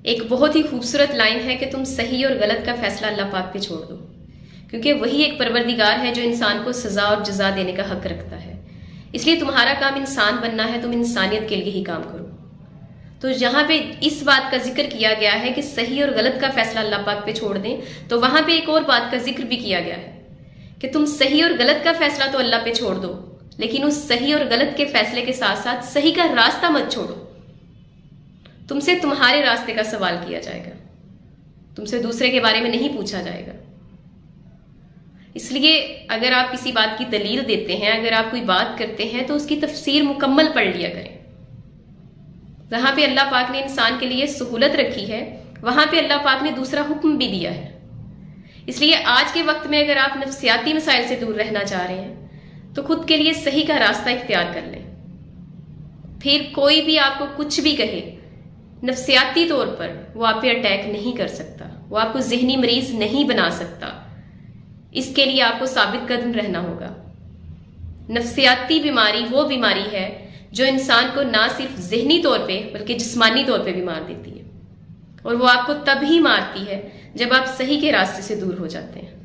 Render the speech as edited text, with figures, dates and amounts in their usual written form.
ایک بہت ہی خوبصورت لائن ہے کہ تم صحیح اور غلط کا فیصلہ اللہ پاک پہ چھوڑ دو، کیونکہ وہی ایک پروردگار ہے جو انسان کو سزا اور جزا دینے کا حق رکھتا ہے۔ اس لیے تمہارا کام انسان بننا ہے، تم انسانیت کے لیے ہی کام کرو۔ تو یہاں پہ اس بات کا ذکر کیا گیا ہے کہ صحیح اور غلط کا فیصلہ اللہ پاک پہ چھوڑ دیں، تو وہاں پہ ایک اور بات کا ذکر بھی کیا گیا ہے کہ تم صحیح اور غلط کا فیصلہ تو اللہ پہ چھوڑ دو، لیکن اس صحیح اور غلط کے فیصلے کے ساتھ ساتھ صحیح کا راستہ مت چھوڑو۔ تم سے تمہارے راستے کا سوال کیا جائے گا، تم سے دوسرے کے بارے میں نہیں پوچھا جائے گا۔ اس لیے اگر آپ کسی بات کی دلیل دیتے ہیں، اگر آپ کوئی بات کرتے ہیں، تو اس کی تفسیر مکمل پڑھ لیا کریں۔ جہاں پہ اللہ پاک نے انسان کے لیے سہولت رکھی ہے، وہاں پہ اللہ پاک نے دوسرا حکم بھی دیا ہے۔ اس لیے آج کے وقت میں اگر آپ نفسیاتی مسائل سے دور رہنا چاہ رہے ہیں تو خود کے لیے صحیح کا راستہ اختیار کر لیں۔ پھر کوئی بھی آپ کو کچھ بھی کہے، نفسیاتی طور پر وہ آپ پہ اٹیک نہیں کر سکتا، وہ آپ کو ذہنی مریض نہیں بنا سکتا۔ اس کے لیے آپ کو ثابت قدم رہنا ہوگا۔ نفسیاتی بیماری وہ بیماری ہے جو انسان کو نہ صرف ذہنی طور پہ بلکہ جسمانی طور پہ بھی مار دیتی ہے، اور وہ آپ کو تب ہی مارتی ہے جب آپ صحیح کے راستے سے دور ہو جاتے ہیں۔